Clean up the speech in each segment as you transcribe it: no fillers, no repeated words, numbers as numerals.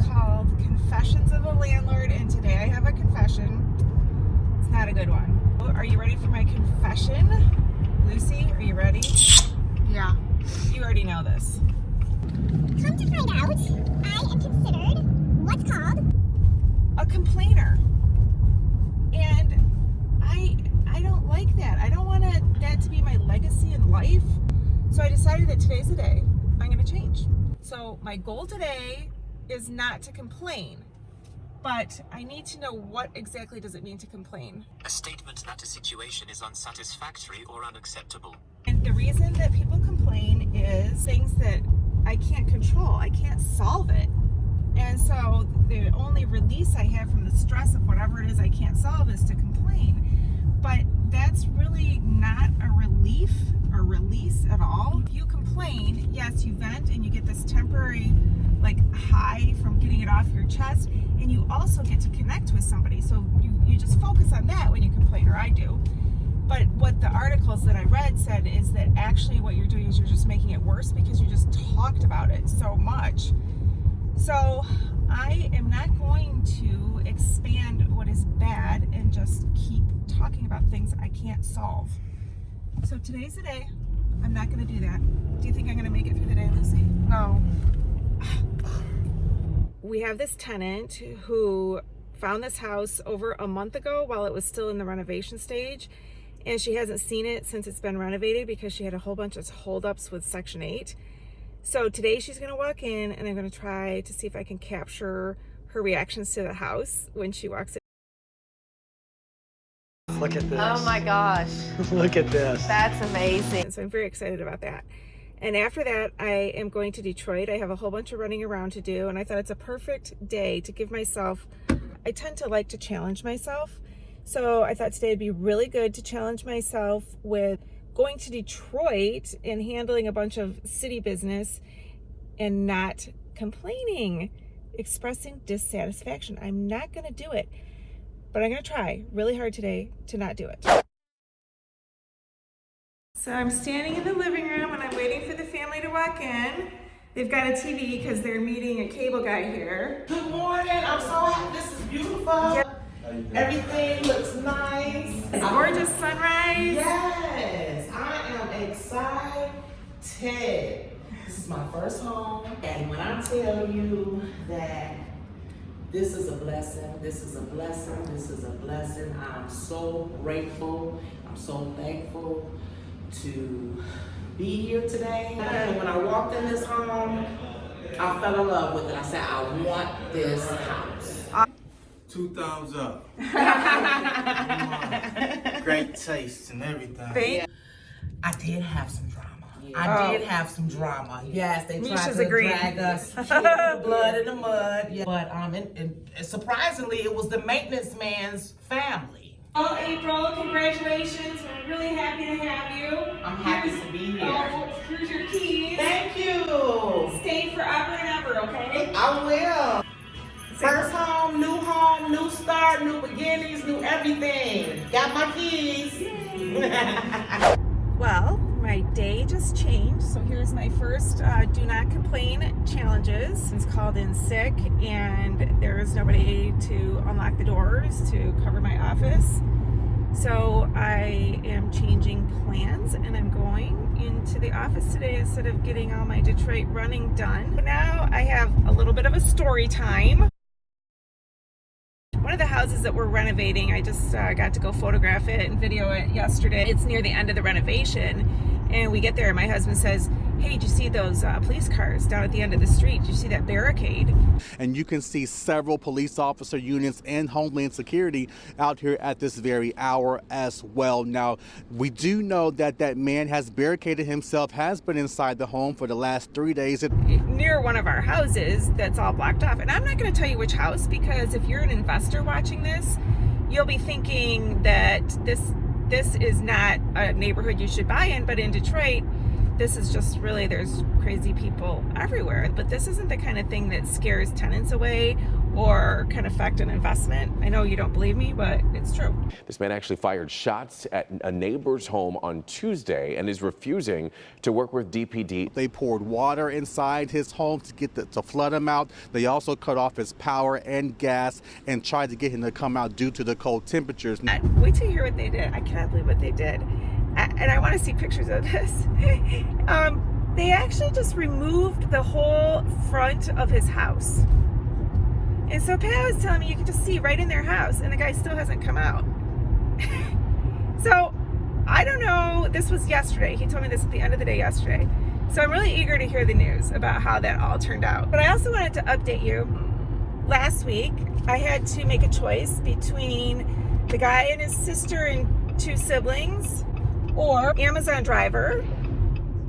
called Confessions of a Landlord, and today I have a confession. It's not a good one. Are you ready for my confession? Lucy, are you ready? Yeah. You already know this. Come to find out, I am considered what's called a complainer. And I don't like that. I don't want that to be my legacy in life. So I decided that today's the day I'm going to change. So my goal today is not to complain, but I need to know what exactly does it mean to complain. A statement that a situation is unsatisfactory or unacceptable. And the reason that people complain is things that I can't control. I can't solve it. And so the only release I have from the stress of whatever it is I can't solve is to complain. But that's really not a relief or release at all. If you complain, yes, you vent and you get this temporary high from getting it off your chest, and you also get to connect with somebody. So you just focus on that when you complain, or I do. But what the articles that I read said is that actually what you're doing is you're just making it worse because you just talked about it so much. So I am not going to expand what is bad and just keep talking about things I can't solve. So today's the day. I'm not going to do that. Do you think I'm going to make it through the day, Lucy? No. We have this tenant who found this house over a month ago while it was still in the renovation stage. And she hasn't seen it since it's been renovated because she had a whole bunch of holdups with Section 8. So today she's going to walk in, and I'm going to try to see if I can capture her reactions to the house when she walks in. Look at this. Oh my gosh. Look at this. That's amazing. So I'm very excited about that. And after that, I am going to Detroit. I have a whole bunch of running around to do, and I thought it's a perfect day to give myself, I tend to like to challenge myself. So I thought today would be really good to challenge myself with going to Detroit and handling a bunch of city business and not complaining, expressing dissatisfaction. I'm not going to do it, but I'm going to try really hard today to not do it. So I'm standing in the living room and I'm waiting for the family to walk in. They've got a TV because they're meeting a cable guy here. Good morning. I'm so happy. This is beautiful. Yep. Everything looks nice. It's a gorgeous sunrise. Yes, I am excited. This is my first home, and when I tell you that this is a blessing, this is a blessing, this is a blessing, I'm so grateful. I'm so thankful to be here today. And when I walked in this home, I fell in love with it. I said, I want this house. 2 thumbs up. Great taste and everything. I did have some drama. I did have some drama. Yes, they tried Misha's to agreed. drag us through the blood in the mud. Yeah. But and surprisingly, it was the maintenance man's family. Oh, April, congratulations. We're really happy to have you. I'm happy to be here. Oh, here's your keys. Thank you. Stay forever and ever, okay? I will. First home, new start, new beginnings, new everything. Got my keys. Well, my day just changed, so here's my first do not complain challenges. It's called in sick, and there is nobody to unlock the doors to cover my office. So I am changing plans, and I'm going into the office today instead of getting all my Detroit running done. Now I have a little bit of a story time. One of the houses that we're renovating, I just got to go photograph it and video it yesterday. It's near the end of the renovation, and we get there and my husband says, hey, did you see those police cars down at the end of the street? Did you see that barricade? And you can see several police officer units and Homeland Security out here at this very hour as well. Now, we do know that that man has barricaded himself, has been inside the home for the last 3 days. Near one of our houses that's all blocked off. And I'm not going to tell you which house, because if you're an investor watching this, you'll be thinking that this is not a neighborhood you should buy in, but in Detroit, this is just really, there's crazy people everywhere. But this isn't the kind of thing that scares tenants away or can affect an investment. I know you don't believe me, but it's true. This man actually fired shots at a neighbor's home on Tuesday and is refusing to work with DPD. They poured water inside his home to flood him out. They also cut off his power and gas and tried to get him to come out due to the cold temperatures. Wait till you hear what they did. I cannot believe what they did. And I want to see pictures of this. They actually just removed the whole front of his house. And so Pat was telling me you can just see right in their house, and the guy still hasn't come out. So I don't know. This was yesterday. He told me this at the end of the day yesterday. So I'm really eager to hear the news about how that all turned out. But I also wanted to update you. Last week, I had to make a choice between the guy and his sister and 2 siblings, or Amazon driver,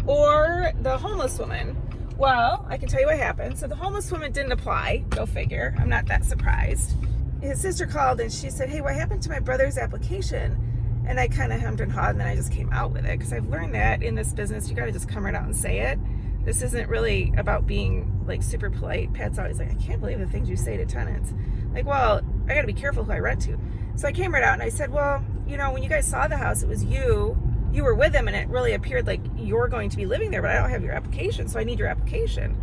or the homeless woman. Well, I can tell you what happened. So the homeless woman didn't apply. Go figure. I'm not that surprised. His sister called and she said, hey, what happened to my brother's application? And I kind of hemmed and hawed, and then I just came out with it, because I've learned that in this business, you got to just come right out and say it. This isn't really about being like super polite. Pat's always like, I can't believe the things you say to tenants. Like, well, I got to be careful who I rent to. So I came right out and I said, well, you know, when you guys saw the house, it was you were with him, and it really appeared like you're going to be living there, but I don't have your application, so I need your application.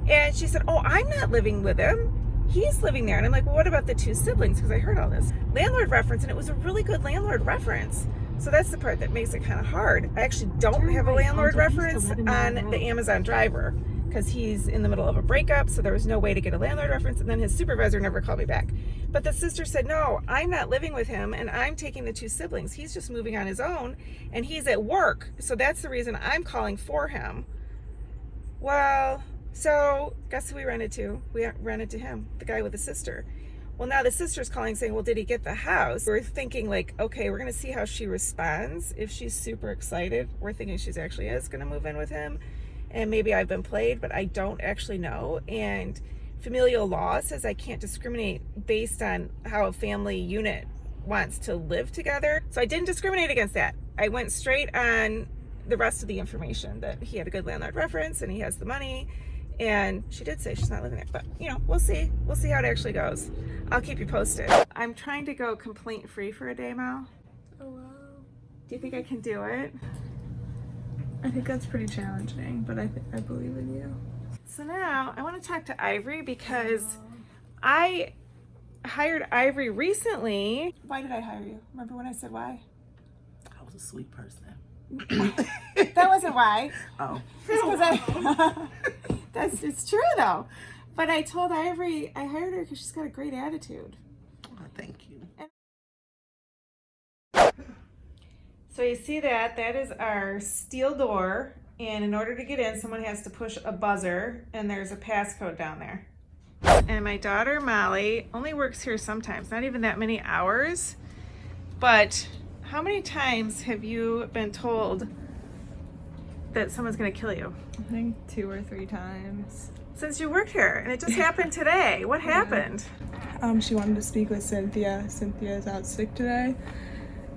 And she said, oh, I'm not living with him. He's living there. And I'm like, well, what about the 2 siblings? Because I heard all this. Landlord reference, and it was a really good landlord reference. So that's the part that makes it kind of hard. I actually don't have a landlord reference on the Amazon driver, because he's in the middle of a breakup, so there was no way to get a landlord reference, and then his supervisor never called me back. But the sister said, no, I'm not living with him, and I'm taking the 2 siblings. He's just moving on his own, and he's at work, so that's the reason I'm calling for him. Well, so guess who we rented to? We rented to him, the guy with the sister. Well, now the sister's calling saying, well, did he get the house? We're thinking like, okay, we're going to see how she responds. If she's super excited, we're thinking she's actually is going to move in with him. And maybe I've been played, but I don't actually know. And familial law says I can't discriminate based on how a family unit wants to live together. So I didn't discriminate against that. I went straight on the rest of the information, that he had a good landlord reference and he has the money. And she did say she's not living there, but you know, we'll see. We'll see how it actually goes. I'll keep you posted. I'm trying to go complaint free for a day, Mal. Oh, wow. Do you think I can do it? I think that's pretty challenging, but I believe in you. So now I want to talk to Ivory, because I hired Ivory recently. Why did I hire you? Remember when I said why? I was a sweet person. That wasn't why. Oh. It's true though. But I told Ivory I hired her because she's got a great attitude. Oh, thank you. So you see that is our steel door, and in order to get in, someone has to push a buzzer, and there's a passcode down there. And my daughter Molly only works here sometimes, not even that many hours. But how many times have you been told that someone's gonna kill you? I think 2 or 3 times. Since you worked here, and it just happened today. What happened? She wanted to speak with Cynthia. Cynthia's out sick today.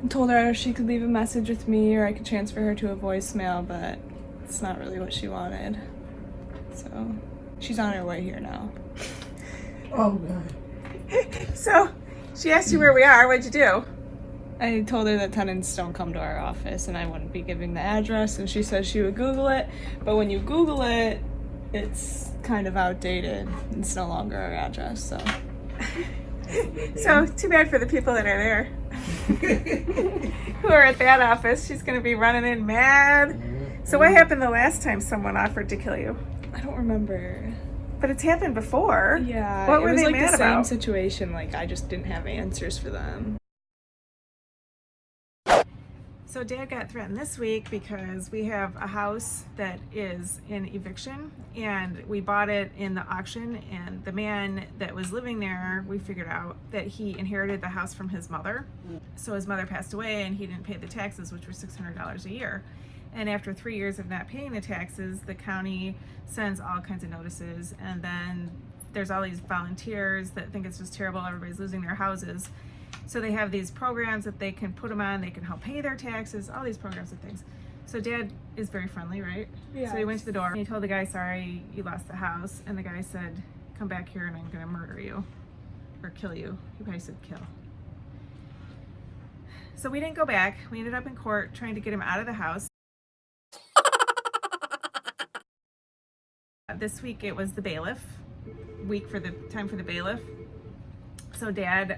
I told her she could leave a message with me, or I could transfer her to a voicemail, but it's not really what she wanted. So she's on her way here now. Oh, God. So she asked you where we are. What'd you do? I told her that tenants don't come to our office, and I wouldn't be giving the address, and she said she would Google it, but when you Google it, it's kind of outdated. It's no longer our address, so. So too bad for the people that are there. Who are at that office. She's gonna be running in mad. So what happened the last time someone offered to kill you? I don't remember. But it's happened before. Yeah, What were it was they like mad the same about? situation, like I just didn't have answers for them. So Dad got threatened this week because we have a house that is in eviction, and we bought it in the auction, and the man that was living there, we figured out that he inherited the house from his mother. So his mother passed away and he didn't pay the taxes, which were $600 a year. And after 3 years of not paying the taxes, the county sends all kinds of notices, and then there's all these volunteers that think it's just terrible, everybody's losing their houses. So they have these programs that they can put them on, they can help pay their taxes, all these programs and things. So Dad is very friendly, right? Yeah. So he went to the door and he told the guy, sorry, you lost the house. And the guy said, come back here and I'm gonna murder you or kill you. He probably said kill. So we didn't go back. We ended up in court trying to get him out of the house. This week it was the bailiff week for the time for the bailiff. So Dad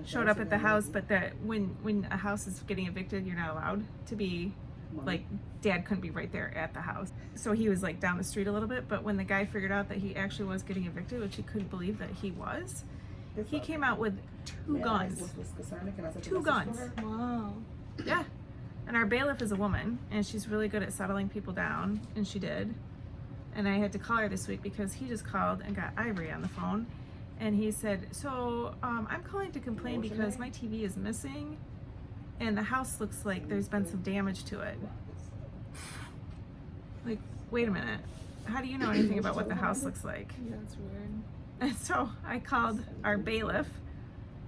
showed up at the house, but when a house is getting evicted, you're not allowed to be like, Dad couldn't be right there at the house. So he was like down the street a little bit, but when the guy figured out that he actually was getting evicted, which he couldn't believe that he was, he came out with 2 guns. 2 guns. Wow. Yeah. And our bailiff is a woman, and she's really good at settling people down, and she did. And I had to call her this week because he just called and got Ivory on the phone. And he said, so I'm calling to complain because my TV is missing and the house looks like there's been some damage to it. Like, wait a minute. How do you know anything about what the house looks like? Yeah, that's weird. And so I called our bailiff,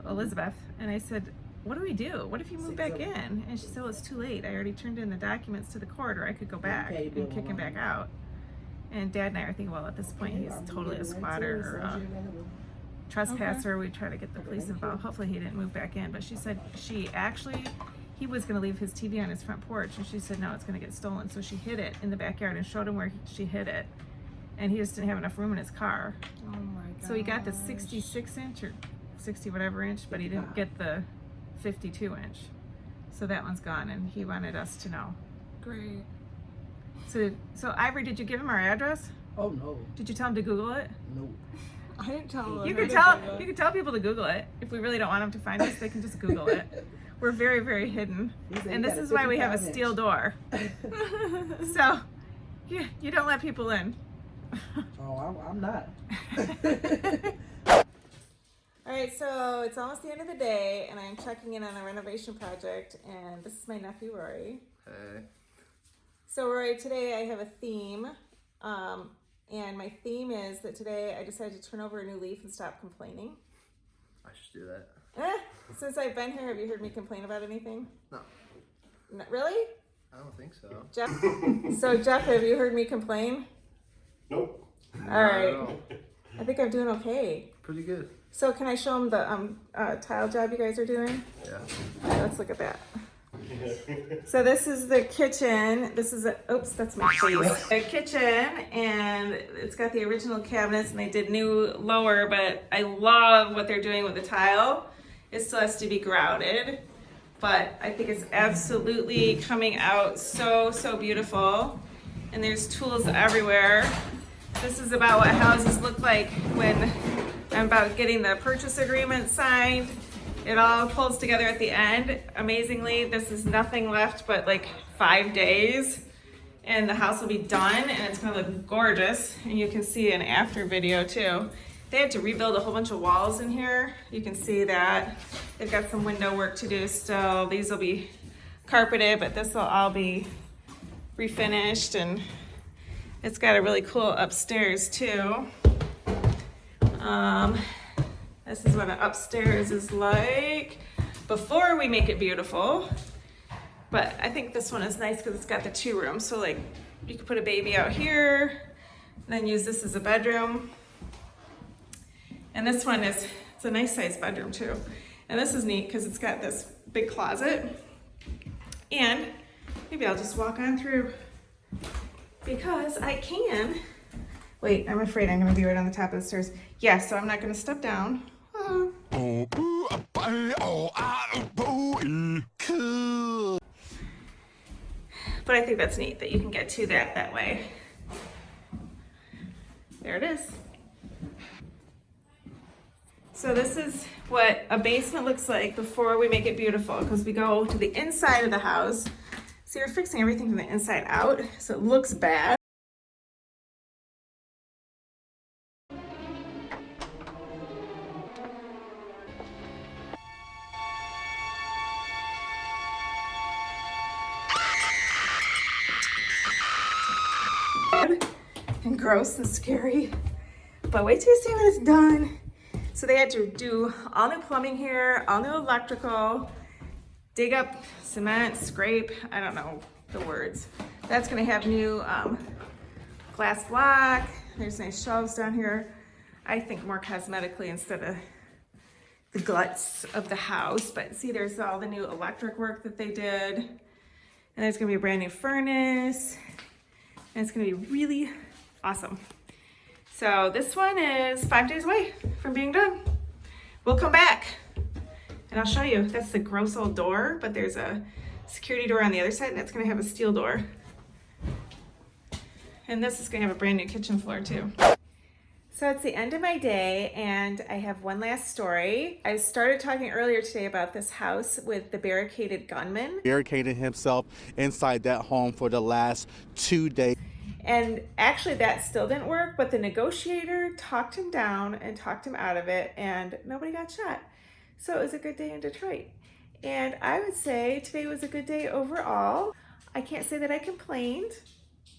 Elizabeth, and I said, what do we do? What if you move back in? And she said, well, it's too late. I already turned in the documents to the court, or I could go back and kick him back out. And Dad and I are thinking, well, at this point, he's totally a squatter or a trespasser. We try to get the police involved. Hopefully he didn't move back in. But she said he was going to leave his TV on his front porch. And she said, no, it's going to get stolen. So she hid it in the backyard and showed him where she hid it. And he just didn't have enough room in his car. Oh my god. So he got the 66 inch or 60 whatever inch, but he didn't get the 52 inch. So that one's gone, and he wanted us to know. Great. So Ivory, did you give him our address? Oh no. Did you tell him to Google it? No. I didn't tell You her. can tell people to Google it. If we really don't want them to find us, they can just Google it. We're very, very hidden. And this is why we have a steel door. So you don't let people in. Oh, I'm not. All right, so it's almost the end of the day, and I'm checking in on a renovation project, and this is my nephew, Rory. Hey. So Rory, today I have a theme, and my theme is that today I decided to turn over a new leaf and stop complaining. I should do that. Since I've been here, have you heard me complain about anything? No. Not really? I don't think so. Jeff? So Jeff, have you heard me complain? Nope. All right. I think I'm doing okay. Pretty good. So can I show them the tile job you guys are doing? Yeah. All right, let's look at that. So this is the kitchen. This is oops, that's my face. The kitchen, and it's got the original cabinets, and they did new lower, but I love what they're doing with the tile. It still has to be grouted, but I think it's absolutely coming out so beautiful. And there's tools everywhere. This is about what houses look like when I'm about getting the purchase agreement signed. It all pulls together at the end. Amazingly, this is nothing left but like 5 days, and the house will be done, and it's gonna look gorgeous. And you can see an after video too. They had to rebuild a whole bunch of walls in here. You can see that. They've got some window work to do still. These will be carpeted, but this will all be refinished, and it's got a really cool upstairs too. This is what an upstairs is like before we make it beautiful. But I think this one is nice because it's got the 2 rooms. So like you could put a baby out here and then use this as a bedroom. And this one it's a nice sized bedroom too. And this is neat because it's got this big closet. And maybe I'll just walk on through because I can. Wait, I'm afraid I'm gonna be right on the top of the stairs. Yeah, so I'm not gonna step down. But I think that's neat that you can get to that way. There it is. So this is what a basement looks like before we make it beautiful, because we go to the inside of the house. So you're fixing everything from the inside out, so it looks bad. And gross and scary, but wait till you see when it's done. So they had to do all new plumbing here, all new electrical, dig up cement, scrape, I don't know the words. That's gonna have new glass block. There's nice shelves down here. I think more cosmetically instead of the guts of the house. But see, there's all the new electric work that they did. And there's gonna be a brand new furnace. And it's gonna be really awesome. So this one is 5 days away from being done. We'll come back and I'll show you. That's the gross old door, but there's a security door on the other side and it's gonna have a steel door. And this is gonna have a brand new kitchen floor too. So it's the end of my day and I have one last story. I started talking earlier today about this house with the barricaded gunman. Barricaded himself inside that home for the last 2 days. And actually that still didn't work, but the negotiator talked him down and talked him out of it and nobody got shot. So it was a good day in Detroit. And I would say today was a good day overall. I can't say that I complained.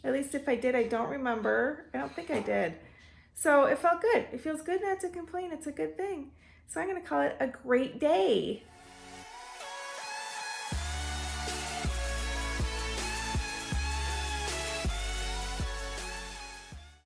At least if I did, I don't remember. I don't think I did. So it felt good. It feels good not to complain. It's a good thing. So I'm gonna call it a great day.